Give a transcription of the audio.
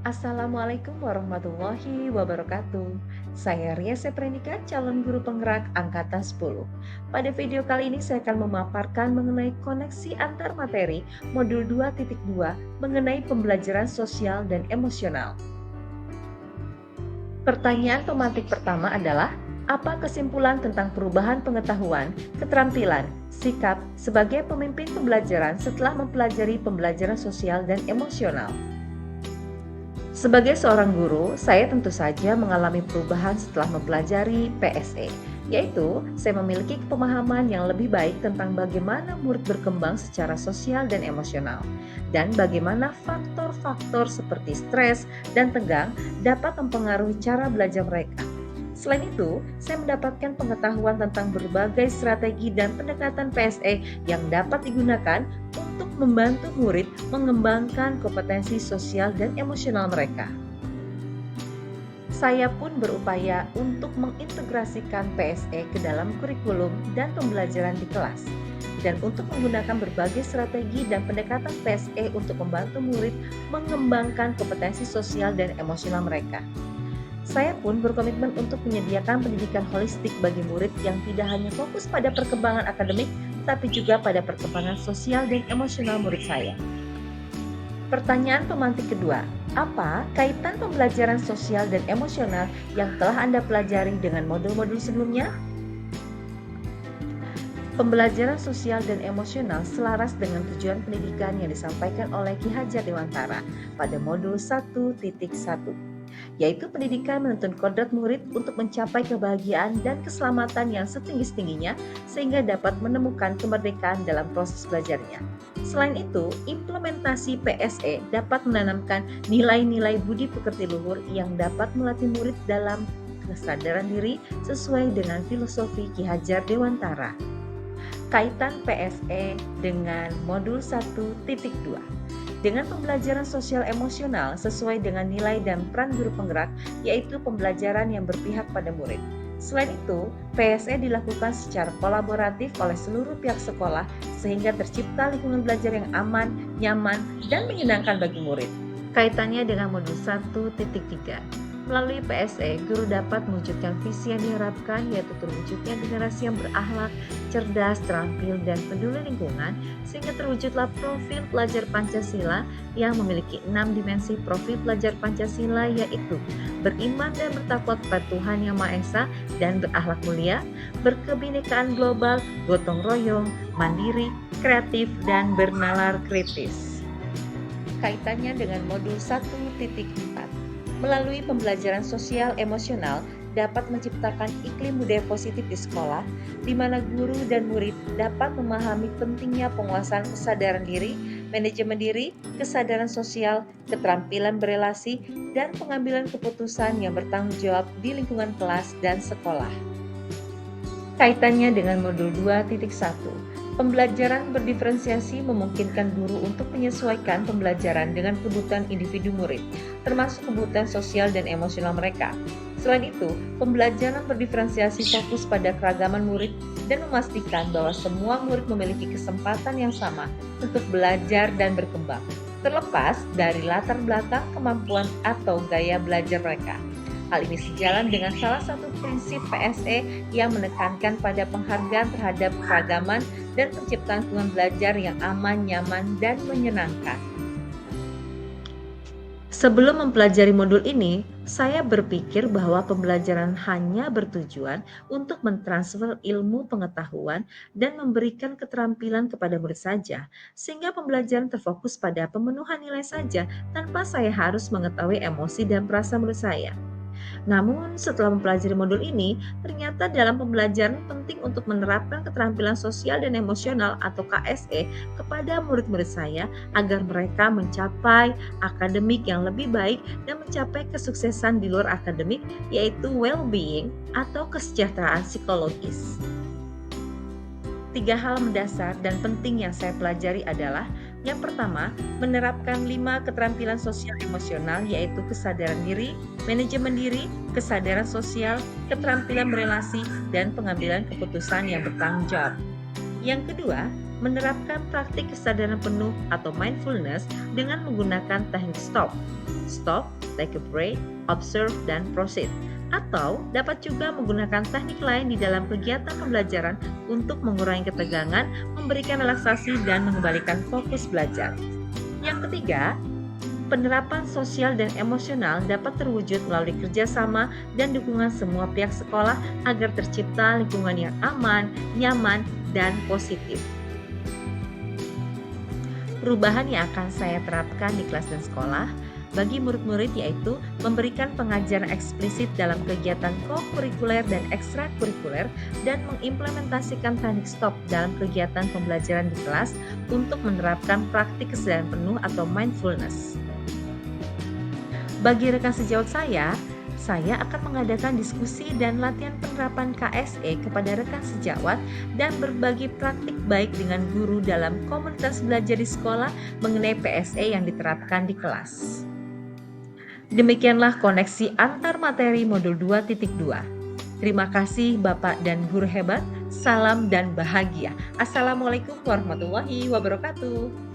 Assalamualaikum warahmatullahi wabarakatuh. Saya Ria Seprenika, calon guru penggerak angkatan 10. Pada video kali ini saya akan memaparkan mengenai koneksi antar materi modul 2.2 mengenai pembelajaran sosial dan emosional. Pertanyaan pemantik pertama adalah, apa kesimpulan tentang perubahan pengetahuan, keterampilan, sikap sebagai pemimpin pembelajaran setelah mempelajari pembelajaran sosial dan emosional? Sebagai seorang guru, saya tentu saja mengalami perubahan setelah mempelajari PSE, yaitu saya memiliki pemahaman yang lebih baik tentang bagaimana murid berkembang secara sosial dan emosional, dan bagaimana faktor-faktor seperti stres dan tegang dapat mempengaruhi cara belajar mereka. Selain itu, saya mendapatkan pengetahuan tentang berbagai strategi dan pendekatan PSE yang dapat digunakan untuk membantu murid mengembangkan kompetensi sosial dan emosional mereka. Saya pun berupaya untuk mengintegrasikan PSE ke dalam kurikulum dan pembelajaran di kelas, dan untuk menggunakan berbagai strategi dan pendekatan PSE untuk membantu murid mengembangkan kompetensi sosial dan emosional mereka. Saya pun berkomitmen untuk menyediakan pendidikan holistik bagi murid yang tidak hanya fokus pada perkembangan akademik, tetapi juga pada perkembangan sosial dan emosional murid saya. Pertanyaan pemantik kedua, apa kaitan pembelajaran sosial dan emosional yang telah Anda pelajari dengan modul-modul sebelumnya? Pembelajaran sosial dan emosional selaras dengan tujuan pendidikan yang disampaikan oleh Ki Hajar Dewantara pada modul 1.1, yaitu pendidikan menuntun kodrat murid untuk mencapai kebahagiaan dan keselamatan yang setinggi-tingginya sehingga dapat menemukan kemerdekaan dalam proses belajarnya. Selain itu, implementasi PSE dapat menanamkan nilai-nilai budi pekerti luhur yang dapat melatih murid dalam kesadaran diri sesuai dengan filosofi Ki Hajar Dewantara. Kaitan PSE dengan modul 1.2. Dengan pembelajaran sosial emosional sesuai dengan nilai dan peran guru penggerak, yaitu pembelajaran yang berpihak pada murid. Selain itu, PSE dilakukan secara kolaboratif oleh seluruh pihak sekolah sehingga tercipta lingkungan belajar yang aman, nyaman, dan menyenangkan bagi murid. Kaitannya dengan modul 1.3. Melalui PSE, guru dapat mewujudkan visi yang diharapkan, yaitu terwujudnya generasi yang berakhlak, cerdas, terampil, dan peduli lingkungan, sehingga terwujudlah profil pelajar Pancasila yang memiliki 6 dimensi profil pelajar Pancasila, yaitu beriman dan bertakwa kepada Tuhan Yang Maha Esa dan berakhlak mulia, berkebinekaan global, gotong royong, mandiri, kreatif, dan bernalar kritis. Kaitannya dengan modul 1.4. Melalui pembelajaran sosial emosional dapat menciptakan iklim budaya positif di sekolah, di mana guru dan murid dapat memahami pentingnya penguasaan kesadaran diri, manajemen diri, kesadaran sosial, keterampilan berelasi, dan pengambilan keputusan yang bertanggung jawab di lingkungan kelas dan sekolah. Kaitannya dengan modul 2.1. Pembelajaran berdiferensiasi memungkinkan guru untuk menyesuaikan pembelajaran dengan kebutuhan individu murid, termasuk kebutuhan sosial dan emosional mereka. Selain itu, pembelajaran berdiferensiasi fokus pada keragaman murid dan memastikan bahwa semua murid memiliki kesempatan yang sama untuk belajar dan berkembang, terlepas dari latar belakang, kemampuan, atau gaya belajar mereka. Hal ini sejalan dengan salah satu prinsip PSE yang menekankan pada penghargaan terhadap keragaman dan penciptaan lingkungan belajar yang aman, nyaman, dan menyenangkan. Sebelum mempelajari modul ini, saya berpikir bahwa pembelajaran hanya bertujuan untuk mentransfer ilmu pengetahuan dan memberikan keterampilan kepada murid saja, sehingga pembelajaran terfokus pada pemenuhan nilai saja tanpa saya harus mengetahui emosi dan perasaan murid saya. Namun, setelah mempelajari modul ini, ternyata dalam pembelajaran penting untuk menerapkan keterampilan sosial dan emosional atau KSE kepada murid-murid saya agar mereka mencapai akademik yang lebih baik dan mencapai kesuksesan di luar akademik, yaitu well-being atau kesejahteraan psikologis. 3 hal mendasar dan penting yang saya pelajari adalah, yang pertama, menerapkan 5 keterampilan sosial emosional, yaitu kesadaran diri, manajemen diri, kesadaran sosial, keterampilan berelasi, dan pengambilan keputusan yang bertanggung jawab. Yang kedua, menerapkan praktik kesadaran penuh atau mindfulness dengan menggunakan teknik stop, take a break, observe, dan proceed. Atau dapat juga menggunakan teknik lain di dalam kegiatan pembelajaran untuk mengurangi ketegangan, memberikan relaksasi, dan mengembalikan fokus belajar. Yang ketiga, penerapan sosial dan emosional dapat terwujud melalui kerjasama dan dukungan semua pihak sekolah agar tercipta lingkungan yang aman, nyaman, dan positif. Perubahan yang akan saya terapkan di kelas dan sekolah bagi murid-murid yaitu memberikan pengajaran eksplisit dalam kegiatan kokurikuler dan ekstrakurikuler dan mengimplementasikan teknik stop dalam kegiatan pembelajaran di kelas untuk menerapkan praktik kesadaran penuh atau mindfulness. Bagi rekan sejawat saya akan mengadakan diskusi dan latihan penerapan KSE kepada rekan sejawat dan berbagi praktik baik dengan guru dalam komunitas belajar di sekolah mengenai PSE yang diterapkan di kelas. Demikianlah koneksi antar materi modul 2.2. Terima kasih Bapak dan Guru hebat, salam dan bahagia. Assalamualaikum warahmatullahi wabarakatuh.